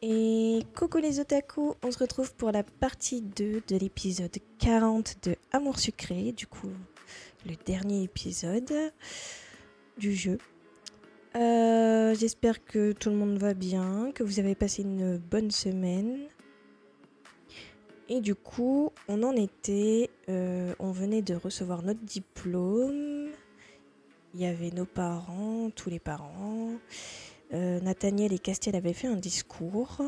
Et coucou les otaku, on se retrouve pour la partie 2 de l'épisode 40 de Amour Sucré, du coup le dernier épisode du jeu. J'espère que tout le monde va bien, que vous avez passé une bonne semaine. Et du coup, on en était, on venait de recevoir notre diplôme. Il y avait nos parents, tous les parents. Nathaniel et Castiel avaient fait un discours.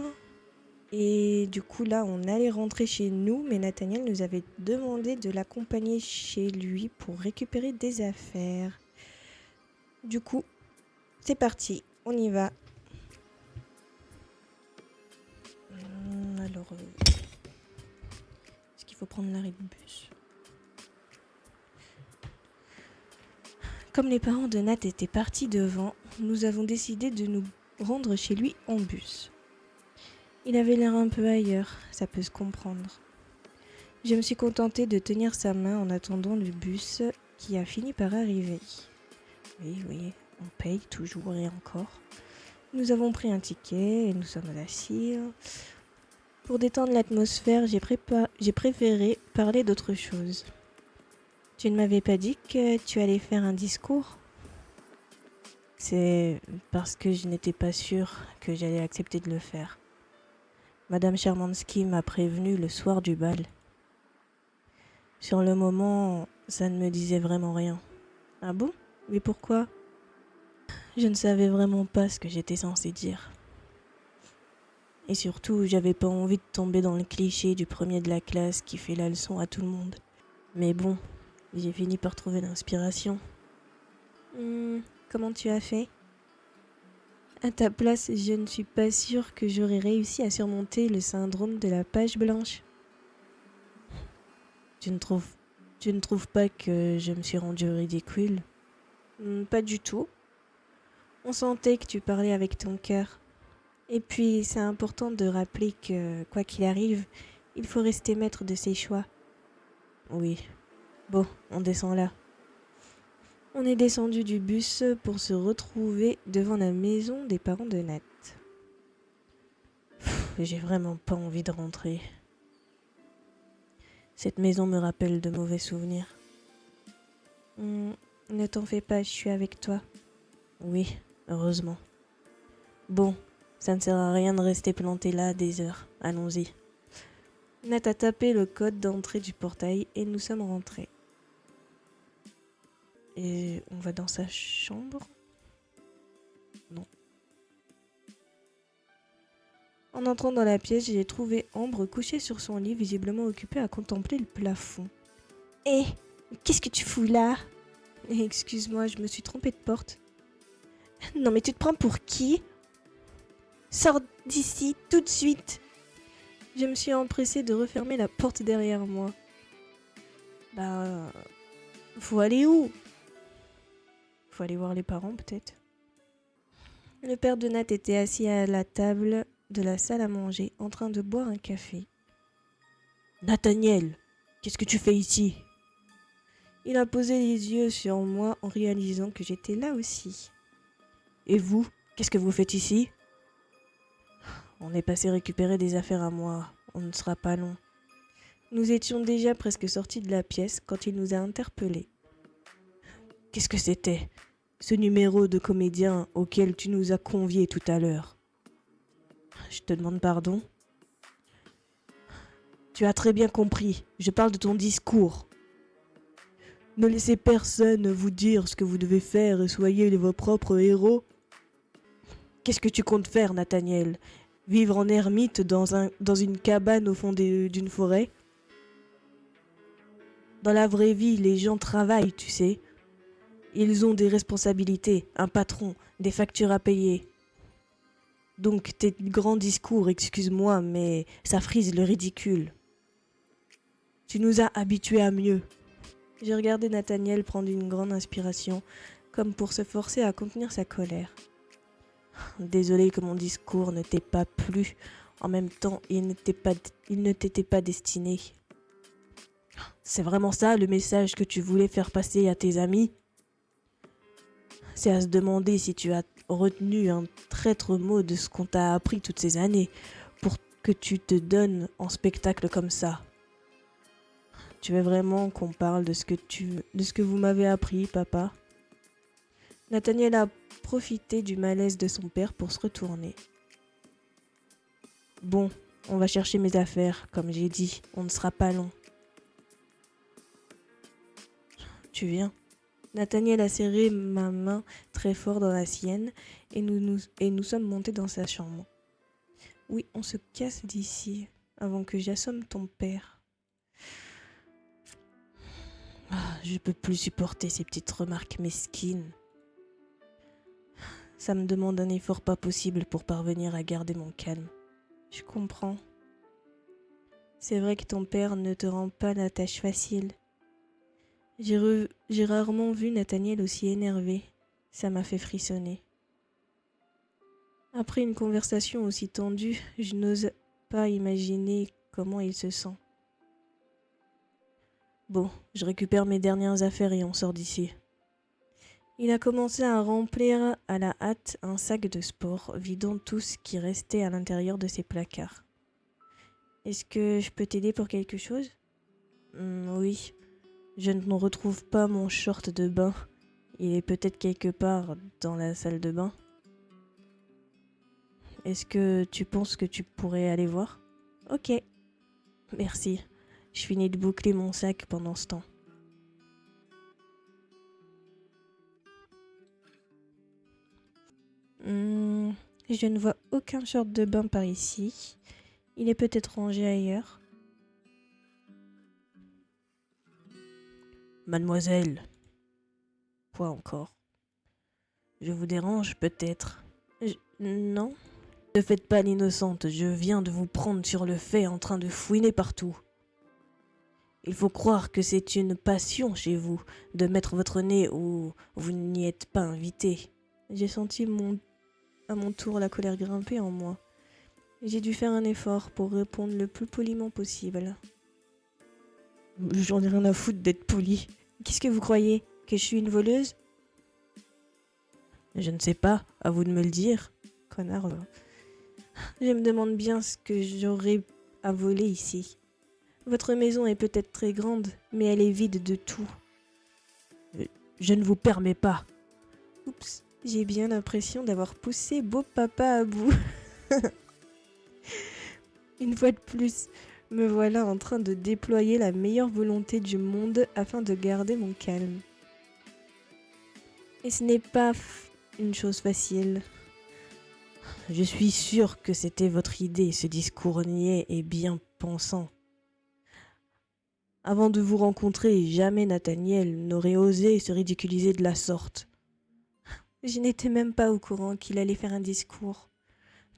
Et du coup, là, on allait rentrer chez nous, mais Nathaniel nous avait demandé de l'accompagner chez lui pour récupérer des affaires. Du coup, c'est parti, on y va. Alors, est-ce qu'il faut prendre l'arrêt de bus ? Comme les parents de Nat étaient partis devant, nous avons décidé de nous rendre chez lui en bus. Il avait l'air un peu ailleurs, ça peut se comprendre. Je me suis contentée de tenir sa main en attendant le bus qui a fini par arriver. Oui, on paye toujours et encore. Nous avons pris un ticket et nous sommes assis. Pour détendre l'atmosphère, j'ai préféré parler d'autre chose. Tu ne m'avais pas dit que tu allais faire un discours ? C'est parce que je n'étais pas sûre que j'allais accepter de le faire. Madame Shermansky m'a prévenu le soir du bal. Sur le moment, ça ne me disait vraiment rien. Ah bon ? Mais pourquoi ? Je ne savais vraiment pas ce que j'étais censée dire. Et surtout, j'avais pas envie de tomber dans le cliché du premier de la classe qui fait la leçon à tout le monde. Mais bon, j'ai fini par trouver l'inspiration. Comment tu as fait ? À ta place, je ne suis pas sûre que j'aurais réussi à surmonter le syndrome de la page blanche. Tu ne trouves pas que je me suis rendue ridicule ? Pas du tout. On sentait que tu parlais avec ton cœur. Et puis, c'est important de rappeler que, quoi qu'il arrive, il faut rester maître de ses choix. Oui. Bon, on descend là. On est descendu du bus pour se retrouver devant la maison des parents de Nat. J'ai vraiment pas envie de rentrer. Cette maison me rappelle de mauvais souvenirs. Ne t'en fais pas, je suis avec toi. Oui, heureusement. Bon, ça ne sert à rien de rester planté là des heures. Allons-y. Nat a tapé le code d'entrée du portail et nous sommes rentrés. Et on va dans sa chambre ? Non. En entrant dans la pièce, j'ai trouvé Ambre couchée sur son lit, visiblement occupée à contempler le plafond. Hé, qu'est-ce que tu fous là ? Excuse-moi, je me suis trompée de porte. Non mais tu te prends pour qui ? Sors d'ici tout de suite ! Je me suis empressée de refermer la porte derrière moi. Faut aller où ? Faut aller voir les parents peut-être. Le père de Nat était assis à la table de la salle à manger, en train de boire un café. Nathaniel, qu'est-ce que tu fais ici ? Il a posé les yeux sur moi en réalisant que j'étais là aussi. Et vous, qu'est-ce que vous faites ici ? On est passé récupérer des affaires à moi, on ne sera pas long. Nous étions déjà presque sortis de la pièce quand il nous a interpellés. Qu'est-ce que c'était ? Ce numéro de comédien auquel tu nous as conviés tout à l'heure. Je te demande pardon. Tu as très bien compris, je parle de ton discours. Ne laissez personne vous dire ce que vous devez faire et soyez vos propres héros. Qu'est-ce que tu comptes faire, Nathaniel ? Vivre en ermite dans une cabane au fond d'une forêt ? Dans la vraie vie, les gens travaillent, tu sais. Ils ont des responsabilités, un patron, des factures à payer. Donc tes grands discours, excuse-moi, mais ça frise le ridicule. Tu nous as habitués à mieux. J'ai regardé Nathaniel prendre une grande inspiration, comme pour se forcer à contenir sa colère. Désolé que mon discours ne t'ait pas plu. En même temps, il ne t'était pas destiné. C'est vraiment ça le message que tu voulais faire passer à tes amis ? C'est à se demander si tu as retenu un traître mot de ce qu'on t'a appris toutes ces années pour que tu te donnes en spectacle comme ça. Tu veux vraiment qu'on parle de ce que vous m'avez appris, papa? Nathaniel a profité du malaise de son père pour se retourner. Bon, on va chercher mes affaires, comme j'ai dit, on ne sera pas long. Tu viens? Nathaniel a serré ma main très fort dans la sienne et nous sommes montés dans sa chambre. Oui, on se casse d'ici avant que j'assomme ton père. Je peux plus supporter ces petites remarques mesquines. Ça me demande un effort pas possible pour parvenir à garder mon calme. Je comprends. C'est vrai que ton père ne te rend pas la tâche facile. J'ai rarement vu Nathaniel aussi énervé. Ça m'a fait frissonner. Après une conversation aussi tendue, je n'ose pas imaginer comment il se sent. Bon, je récupère mes dernières affaires et on sort d'ici. Il a commencé à remplir à la hâte un sac de sport, vidant tout ce qui restait à l'intérieur de ses placards. Est-ce que je peux t'aider pour quelque chose? Oui. Je ne retrouve pas mon short de bain. Il est peut-être quelque part dans la salle de bain. Est-ce que tu penses que tu pourrais aller voir? Ok. Merci. Je finis de boucler mon sac pendant ce temps. Je ne vois aucun short de bain par ici. Il est peut-être rangé ailleurs. Mademoiselle. Quoi encore? Je vous dérange peut-être? Non. Ne faites pas l'innocente, je viens de vous prendre sur le fait en train de fouiner partout. Il faut croire que c'est une passion chez vous de mettre votre nez où vous n'y êtes pas invité. J'ai senti à mon tour la colère grimper en moi. J'ai dû faire un effort pour répondre le plus poliment possible. J'en ai rien à foutre d'être poli. Qu'est-ce que vous croyez? Que je suis une voleuse? Je ne sais pas, à vous de me le dire. Connard. Je me demande bien ce que j'aurais à voler ici. Votre maison est peut-être très grande, mais elle est vide de tout. Je ne vous permets pas. Oups, j'ai bien l'impression d'avoir poussé beau papa à bout. Une fois de plus, me voilà en train de déployer la meilleure volonté du monde afin de garder mon calme. Et ce n'est pas une chose facile. Je suis sûre que c'était votre idée, ce discours niais et bien pensant. Avant de vous rencontrer, jamais Nathaniel n'aurait osé se ridiculiser de la sorte. Je n'étais même pas au courant qu'il allait faire un discours.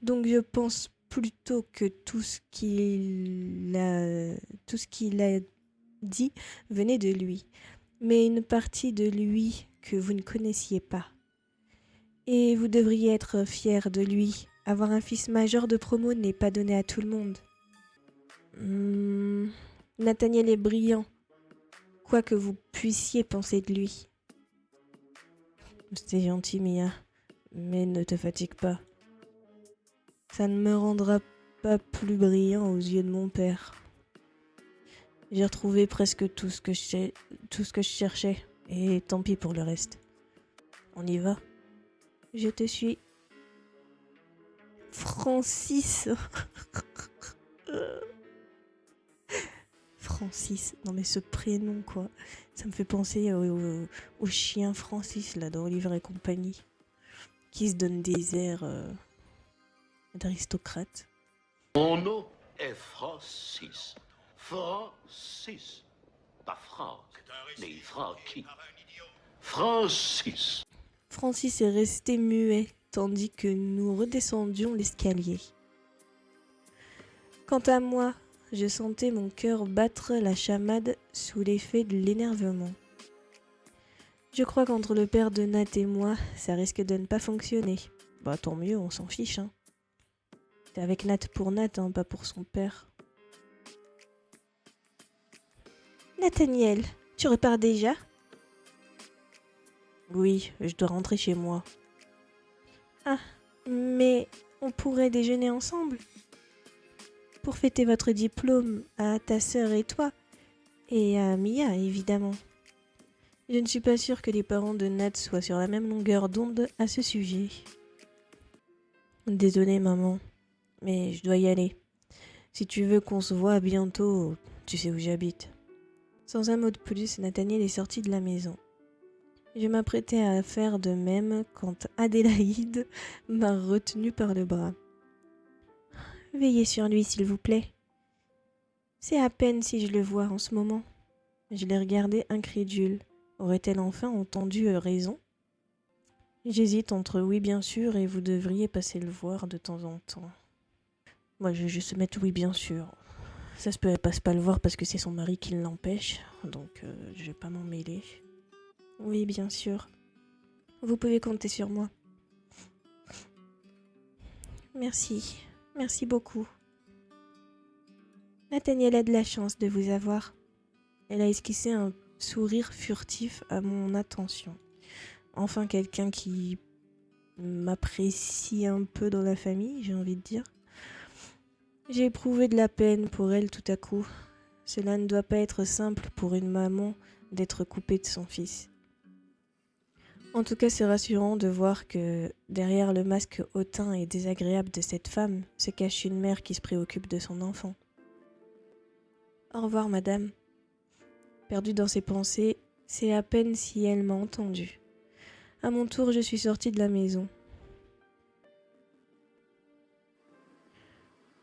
Donc je pense plutôt que tout ce qu'il a dit venait de lui, mais une partie de lui que vous ne connaissiez pas. Et vous devriez être fier de lui. Avoir un fils major de promo n'est pas donné à tout le monde. Nathaniel est brillant, quoi que vous puissiez penser de lui. C'est gentil, Mia, mais ne te fatigue pas. Ça ne me rendra pas plus brillant aux yeux de mon père. J'ai retrouvé presque tout ce que je cherchais, et tant pis pour le reste. On y va? Je te suis. Francis. Francis, non mais ce prénom quoi, ça me fait penser au chien Francis là dans Oliver et compagnie, qui se donne des airs d'aristocrate. Mon nom est Francis. Francis. Pas Franck, mais Francky. Francis. Francis est resté muet tandis que nous redescendions l'escalier. Quant à moi, je sentais mon cœur battre la chamade sous l'effet de l'énervement. Je crois qu'entre le père de Nat et moi, ça risque de ne pas fonctionner. Bah tant mieux, on s'en fiche, hein. C'est avec Nat, hein, pas pour son père. Nathaniel, tu repars déjà? Oui, je dois rentrer chez moi. Ah, mais on pourrait déjeuner ensemble pour fêter votre diplôme à ta sœur et toi, et à Mia, évidemment. Je ne suis pas sûre que les parents de Nat soient sur la même longueur d'onde à ce sujet. Désolée, maman, mais je dois y aller. Si tu veux qu'on se voit bientôt, tu sais où j'habite. Sans un mot de plus, Nathaniel est sorti de la maison. Je m'apprêtais à faire de même quand Adélaïde m'a retenue par le bras. Veillez sur lui, s'il vous plaît. C'est à peine si je le vois en ce moment. Je l'ai regardée incrédule. Aurait-elle enfin entendu raison ? J'hésite entre oui bien sûr et vous devriez passer le voir de temps en temps. Moi je vais juste mettre oui bien sûr. Ça se peut elle passe pas le voir parce que c'est son mari qui l'empêche, donc je vais pas m'en mêler. Oui bien sûr. Vous pouvez compter sur moi. Merci. Merci beaucoup. Nathaniel a de la chance de vous avoir. Elle a esquissé un sourire furtif à mon attention. Enfin quelqu'un qui m'apprécie un peu dans la famille, j'ai envie de dire. J'ai éprouvé de la peine pour elle tout à coup. Cela ne doit pas être simple pour une maman d'être coupée de son fils. En tout cas, c'est rassurant de voir que derrière le masque hautain et désagréable de cette femme se cache une mère qui se préoccupe de son enfant. Au revoir, madame. Perdue dans ses pensées, c'est à peine si elle m'a entendue. À mon tour, je suis sortie de la maison.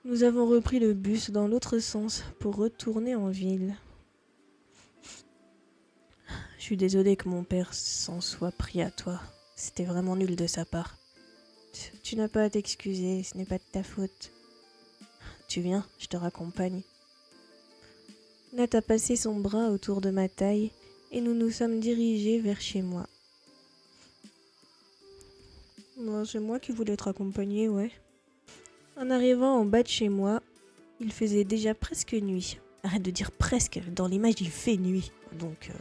Nous avons repris le bus dans l'autre sens pour retourner en ville. Je suis désolée que mon père s'en soit pris à toi. C'était vraiment nul de sa part. Tu n'as pas à t'excuser, ce n'est pas de ta faute. Tu viens, je te raccompagne. Nat a passé son bras autour de ma taille et nous nous sommes dirigés vers chez moi. Bon, c'est moi qui voulais te raccompagner, ouais. En arrivant en bas de chez moi, il faisait déjà presque nuit. Arrête de dire presque, dans l'image il fait nuit. Donc,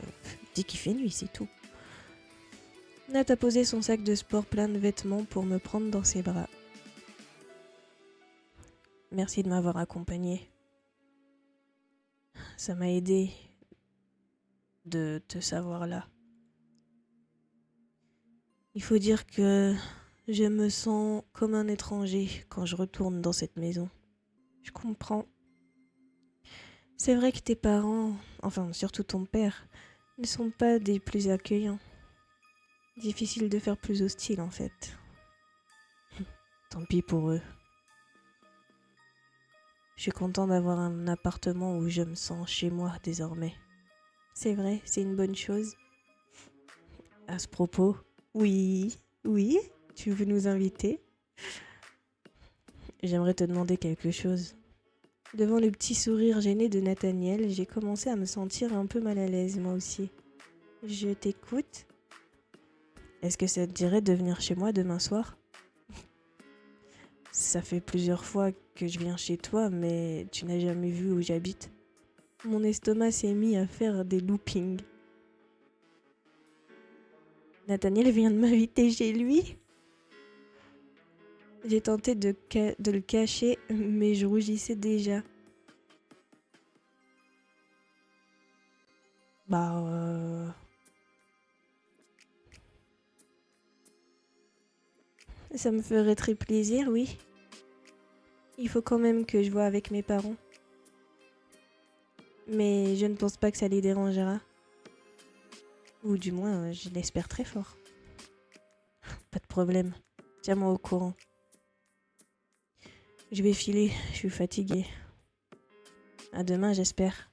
dis qu'il fait nuit, c'est tout. Nat a posé son sac de sport plein de vêtements pour me prendre dans ses bras. Merci de m'avoir accompagné. Ça m'a aidé de te savoir là. Il faut dire que je me sens comme un étranger quand je retourne dans cette maison. Je comprends. C'est vrai que tes parents, enfin surtout ton père, ne sont pas des plus accueillants. Difficile de faire plus hostile en fait. Tant pis pour eux. Je suis content d'avoir un appartement où je me sens chez moi désormais. C'est vrai, c'est une bonne chose. À ce propos, oui, tu veux nous inviter ? J'aimerais te demander quelque chose. Devant le petit sourire gêné de Nathaniel, j'ai commencé à me sentir un peu mal à l'aise moi aussi. Je t'écoute. Est-ce que ça te dirait de venir chez moi demain soir ? Ça fait plusieurs fois que je viens chez toi, mais tu n'as jamais vu où j'habite. Mon estomac s'est mis à faire des loopings. Nathaniel vient de m'inviter chez lui. J'ai tenté de le cacher, mais je rougissais déjà. Ça me ferait très plaisir, oui. Il faut quand même que je voie avec mes parents. Mais je ne pense pas que ça les dérangera. Ou du moins, je l'espère très fort. Pas de problème. Tiens-moi au courant. Je vais filer, je suis fatiguée. À demain, j'espère.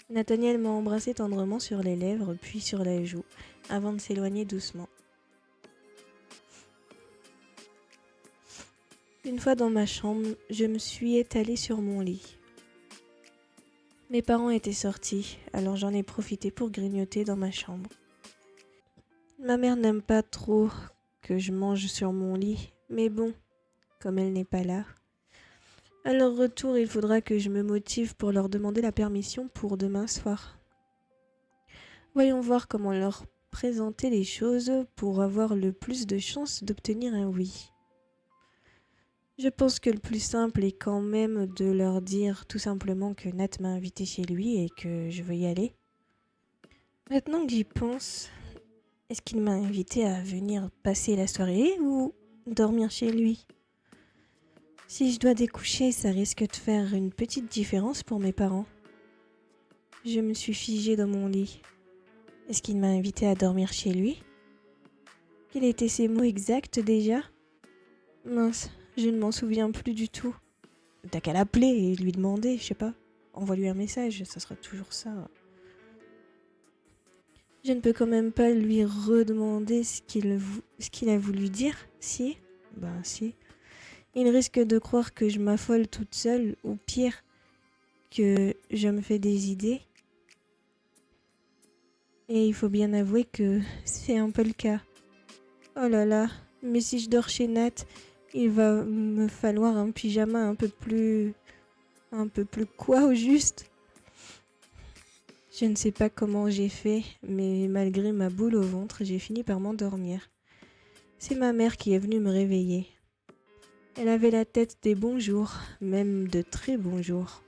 Nathaniel m'a embrassé tendrement sur les lèvres, puis sur la joue, avant de s'éloigner doucement. Une fois dans ma chambre, je me suis étalée sur mon lit. Mes parents étaient sortis, alors j'en ai profité pour grignoter dans ma chambre. Ma mère n'aime pas trop que je mange sur mon lit, mais bon, comme elle n'est pas là. À leur retour, il faudra que je me motive pour leur demander la permission pour demain soir. Voyons voir comment leur présenter les choses pour avoir le plus de chances d'obtenir un oui. Je pense que le plus simple est quand même de leur dire tout simplement que Nat m'a invité chez lui et que je veux y aller. Maintenant que j'y pense, est-ce qu'il m'a invité à venir passer la soirée ou dormir chez lui? Si je dois découcher, ça risque de faire une petite différence pour mes parents. Je me suis figée dans mon lit. Est-ce qu'il m'a invité à dormir chez lui? Quels étaient ses mots exacts déjà? Mince, je ne m'en souviens plus du tout. T'as qu'à l'appeler et lui demander, je sais pas. Envoie-lui un message, ça sera toujours ça. Je ne peux quand même pas lui redemander ce qu'il a voulu dire, si? Ben si. Il risque de croire que je m'affole toute seule, ou pire, que je me fais des idées. Et il faut bien avouer que c'est un peu le cas. Oh là là, mais si je dors chez Nat, il va me falloir un pyjama un peu plus quoi au juste? Je ne sais pas comment j'ai fait, mais malgré ma boule au ventre, j'ai fini par m'endormir. C'est ma mère qui est venue me réveiller. Elle avait la tête des bons jours, même de très bons jours.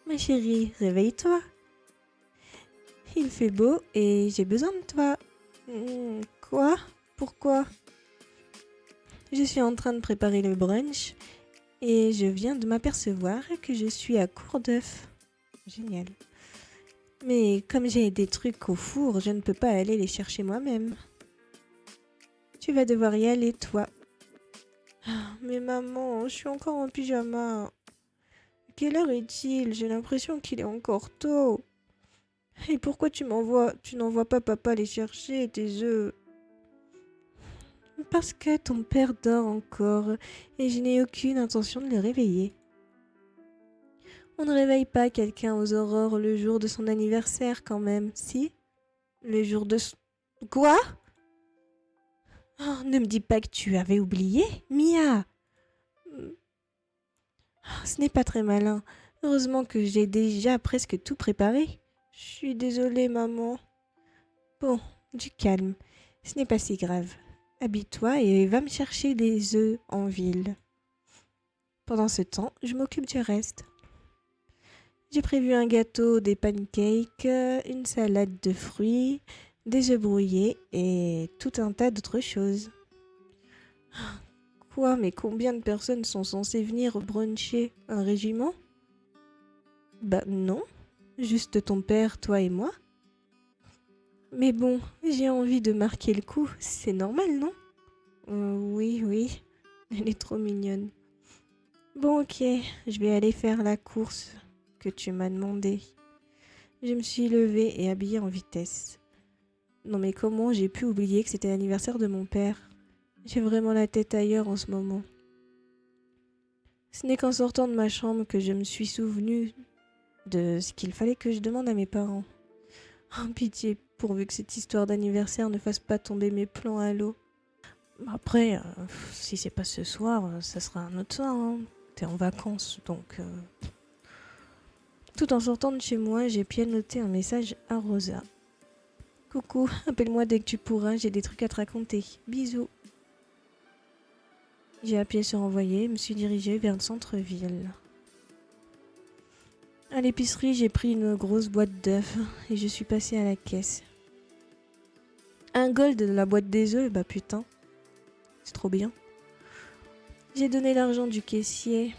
Ma chérie, réveille-toi. Il fait beau et j'ai besoin de toi. Quoi? Pourquoi? Je suis en train de préparer le brunch et je viens de m'apercevoir que je suis à court d'œufs. Génial. Mais comme j'ai des trucs au four, je ne peux pas aller les chercher moi-même. Tu vas devoir y aller, toi. Ah, mais maman, je suis encore en pyjama. Quelle heure est-il? J'ai l'impression qu'il est encore tôt. Et pourquoi tu n'envoies pas papa les chercher, tes œufs? Parce que ton père dort encore et je n'ai aucune intention de le réveiller. On ne réveille pas quelqu'un aux aurores le jour de son anniversaire quand même, si? Le jour de... Quoi? Oh, ne me dis pas que tu avais oublié, Mia. Ce n'est pas très malin. Heureusement que j'ai déjà presque tout préparé. Je suis désolée, maman. Bon, du calme. Ce n'est pas si grave. Habille-toi et va me chercher des œufs en ville. Pendant ce temps, je m'occupe du reste. J'ai prévu un gâteau, des pancakes, une salade de fruits, des œufs brouillés et tout un tas d'autres choses. Quoi, mais combien de personnes sont censées venir bruncher? Un régiment? Bah non, juste ton père, toi et moi. Mais bon, j'ai envie de marquer le coup, c'est normal, non? Oui, elle est trop mignonne. Bon, ok, je vais aller faire la course que tu m'as demandé. Je me suis levée et habillée en vitesse. Non mais comment j'ai pu oublier que c'était l'anniversaire de mon père? J'ai vraiment la tête ailleurs en ce moment. Ce n'est qu'en sortant de ma chambre que je me suis souvenue de ce qu'il fallait que je demande à mes parents. Oh, pitié, pourvu que cette histoire d'anniversaire ne fasse pas tomber mes plans à l'eau. Après, si c'est pas ce soir, ça sera un autre soir. Hein. T'es en vacances, donc... Tout en sortant de chez moi, j'ai pianoté un message à Rosa. Coucou, appelle-moi dès que tu pourras, j'ai des trucs à te raconter. Bisous. J'ai appuyé sur envoyer et me suis dirigée vers le centre-ville. À l'épicerie, j'ai pris une grosse boîte d'œufs et je suis passée à la caisse. Un gold de la boîte des œufs, bah putain, c'est trop bien. J'ai donné l'argent du caissier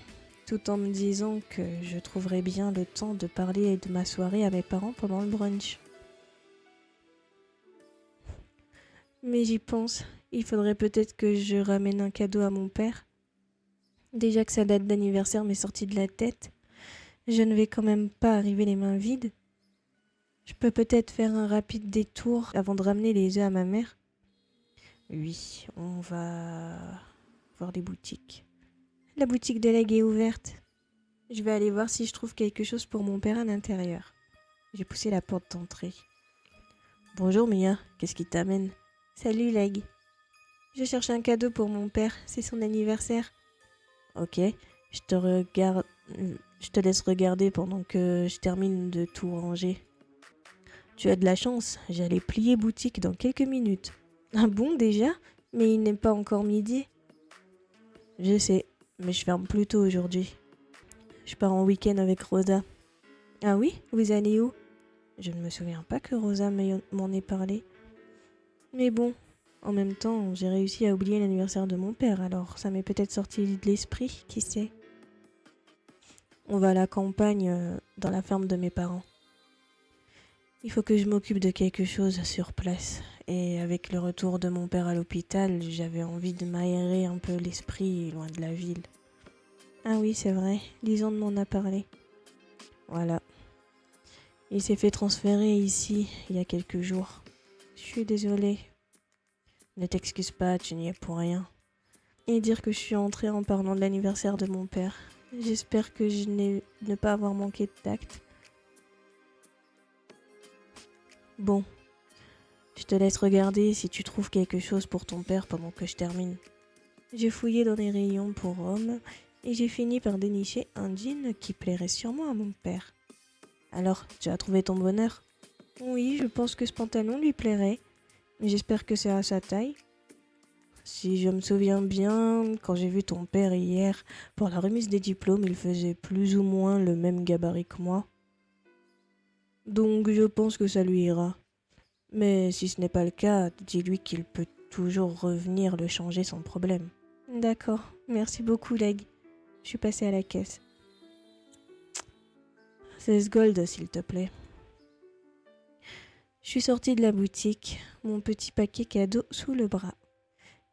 tout en me disant que je trouverais bien le temps de parler de ma soirée à mes parents pendant le brunch. Mais j'y pense, il faudrait peut-être que je ramène un cadeau à mon père. Déjà que sa date d'anniversaire m'est sortie de la tête, je ne vais quand même pas arriver les mains vides. Je peux peut-être faire un rapide détour avant de ramener les œufs à ma mère. Oui, on va voir les boutiques. La boutique de Leg est ouverte. Je vais aller voir si je trouve quelque chose pour mon père à l'intérieur. J'ai poussé la porte d'entrée. Bonjour Mia, qu'est-ce qui t'amène? Salut Leg. Je cherche un cadeau pour mon père, c'est son anniversaire. Ok, je te laisse regarder pendant que je termine de tout ranger. Tu as de la chance, j'allais plier boutique dans quelques minutes. Ah bon déjà? Mais il n'est pas encore midi. Je sais, mais je ferme plus tôt aujourd'hui. Je pars en week-end avec Rosa. Ah oui? Vous allez où? Je ne me souviens pas que Rosa m'en ait parlé. Mais bon, en même temps, j'ai réussi à oublier l'anniversaire de mon père, alors ça m'est peut-être sorti de l'esprit, qui sait. On va à la campagne, dans la ferme de mes parents. Il faut que je m'occupe de quelque chose sur place. Et avec le retour de mon père à l'hôpital, j'avais envie de m'aérer un peu l'esprit loin de la ville. Ah oui, c'est vrai, Lisande m'en a parlé. Voilà. Il s'est fait transférer ici, il y a quelques jours. Je suis désolée. Ne t'excuse pas, tu n'y es pour rien. Et dire que je suis entrée en parlant de l'anniversaire de mon père. J'espère que je n'ai ne pas avoir manqué de tact. Bon, je te laisse regarder si tu trouves quelque chose pour ton père pendant que je termine. J'ai fouillé dans les rayons pour hommes et j'ai fini par dénicher un jean qui plairait sûrement à mon père. Alors, tu as trouvé ton bonheur? Oui, je pense que ce pantalon lui plairait, mais j'espère que c'est à sa taille. Si je me souviens bien, quand j'ai vu ton père hier pour la remise des diplômes, il faisait plus ou moins le même gabarit que moi. Donc je pense que ça lui ira. Mais si ce n'est pas le cas, dis-lui qu'il peut toujours revenir le changer sans problème. D'accord, merci beaucoup Leg. Je suis passée à la caisse. 16 gold s'il te plaît. Je suis sortie de la boutique, mon petit paquet cadeau sous le bras.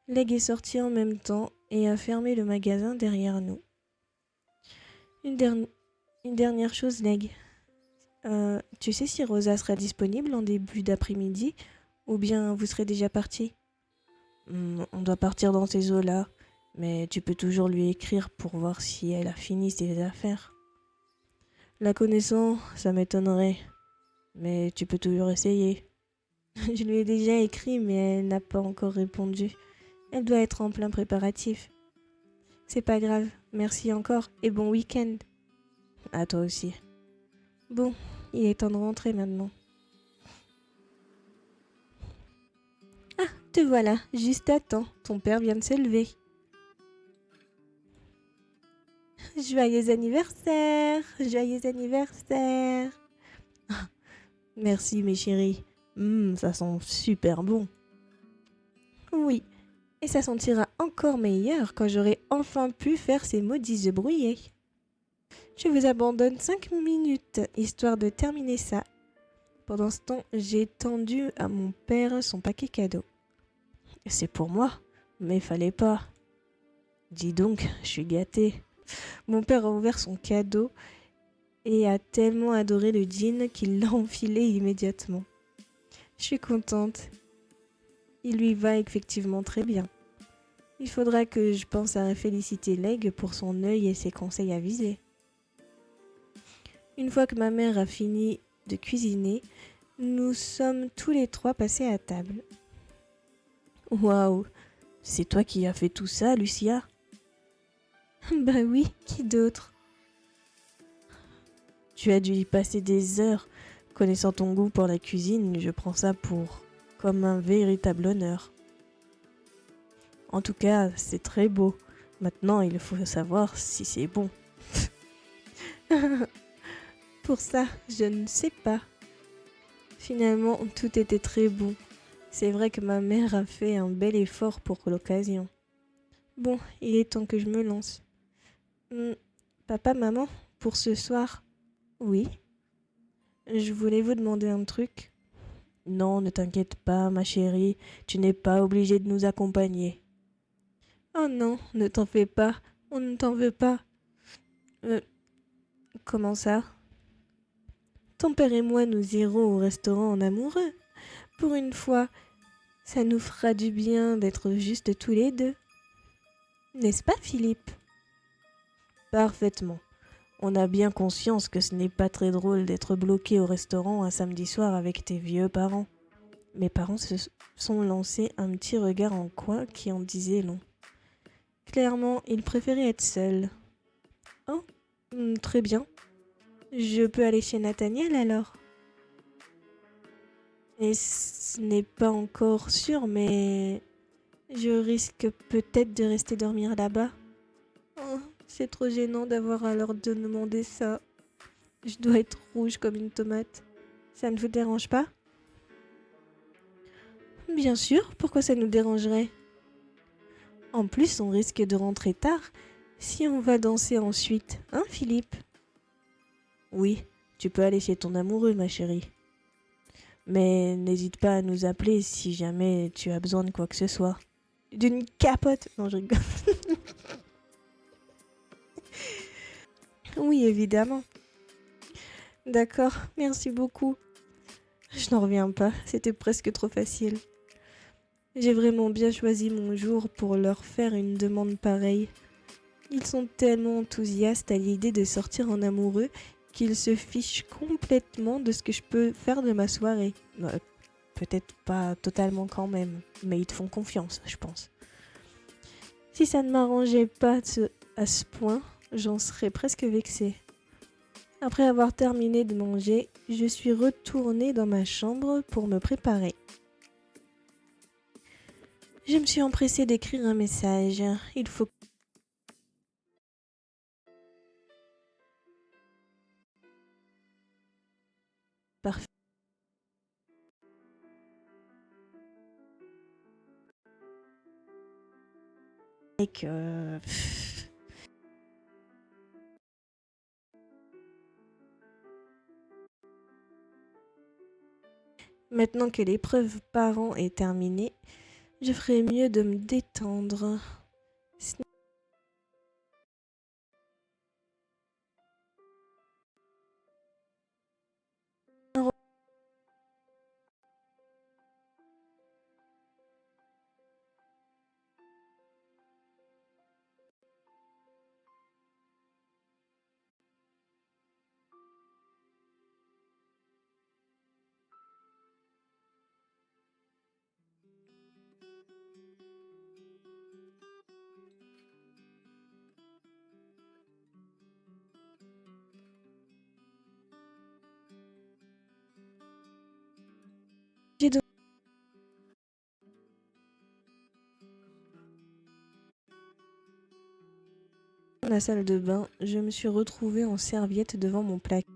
Leg est sorti en même temps et a fermé le magasin derrière nous. Une dernière chose, Leg. Tu sais si Rosa sera disponible en début d'après-midi ou bien vous serez déjà parti? On doit partir dans ces eaux-là, mais tu peux toujours lui écrire pour voir si elle a fini ses affaires. La connaissant, ça m'étonnerait, mais tu peux toujours essayer. Je lui ai déjà écrit, mais elle n'a pas encore répondu. Elle doit être en plein préparatif. C'est pas grave, merci encore et bon week-end. À toi aussi. Bon, il est temps de rentrer maintenant. Ah, te voilà, juste à temps. Ton père vient de se lever. Joyeux anniversaire! Joyeux anniversaire! Merci mes chéris. Ça sent super bon. Oui, et ça sentira encore meilleur quand j'aurai enfin pu faire ces maudits œufs brouillés. Je vous abandonne 5 minutes, histoire de terminer ça. Pendant ce temps, j'ai tendu à mon père son paquet cadeau. C'est pour moi, mais fallait pas. Dis donc, je suis gâtée. Mon père a ouvert son cadeau et a tellement adoré le jean qu'il l'a enfilé immédiatement. Je suis contente. Il lui va effectivement très bien. Il faudra que je pense à féliciter Leg pour son œil et ses conseils avisés. Une fois que ma mère a fini de cuisiner, nous sommes tous les trois passés à table. Waouh, c'est toi qui as fait tout ça, Lucia? Bah oui, qui d'autre? Tu as dû y passer des heures. Connaissant ton goût pour la cuisine, je prends ça comme un véritable honneur. En tout cas, c'est très beau. Maintenant, il faut savoir si c'est bon. Pour ça, je ne sais pas. Finalement, tout était très bon. C'est vrai que ma mère a fait un bel effort pour l'occasion. Bon, il est temps que je me lance. Papa, maman, pour ce soir? Oui. Je voulais vous demander un truc. Non, ne t'inquiète pas, ma chérie, tu n'es pas obligée de nous accompagner. Oh non, ne t'en fais pas, on ne t'en veut pas. Comment ça? Ton père et moi, nous irons au restaurant en amoureux. Pour une fois, ça nous fera du bien d'être juste tous les deux. N'est-ce pas, Philippe? Parfaitement. On a bien conscience que ce n'est pas très drôle d'être bloqué au restaurant un samedi soir avec tes vieux parents. Mes parents se sont lancés un petit regard en coin qui en disait long. Clairement, ils préféraient être seuls. Oh, très bien. Je peux aller chez Nathaniel alors? Et ce n'est pas encore sûr, mais je risque peut-être de rester dormir là-bas. Oh, c'est trop gênant d'avoir à leur demander ça. Je dois être rouge comme une tomate. Ça ne vous dérange pas? Bien sûr, pourquoi ça nous dérangerait? En plus, on risque de rentrer tard si on va danser ensuite, hein Philippe? Oui, tu peux aller chez ton amoureux, ma chérie. Mais n'hésite pas à nous appeler si jamais tu as besoin de quoi que ce soit. D'une capote? Non, je rigole. Oui, évidemment. D'accord, merci beaucoup. Je n'en reviens pas, c'était presque trop facile. J'ai vraiment bien choisi mon jour pour leur faire une demande pareille. Ils sont tellement enthousiastes à l'idée de sortir en amoureux qu'ils se fichent complètement de ce que je peux faire de ma soirée. Peut-être pas totalement quand même, mais ils te font confiance, je pense. Si ça ne m'arrangeait pas à ce point, j'en serais presque vexée. Après avoir terminé de manger, je suis retournée dans ma chambre pour me préparer. Je me suis empressée d'écrire un message. Il faut... Parfait. Et que... Maintenant que l'épreuve parent est terminée, je ferais mieux de me détendre. J'ai dans la salle de bain, je me suis retrouvée en serviette devant mon placard.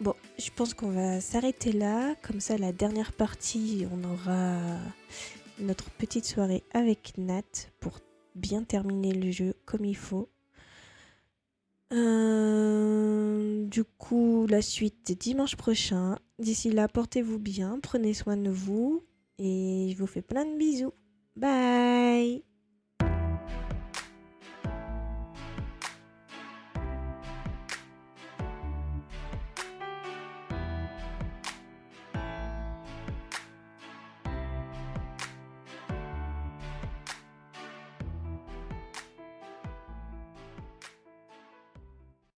Bon, je pense qu'on va s'arrêter là. Comme ça, la dernière partie, on aura notre petite soirée avec Nat pour bien terminer le jeu comme il faut. Du coup, la suite dimanche prochain. D'ici là, portez-vous bien, prenez soin de vous et je vous fais plein de bisous. Bye!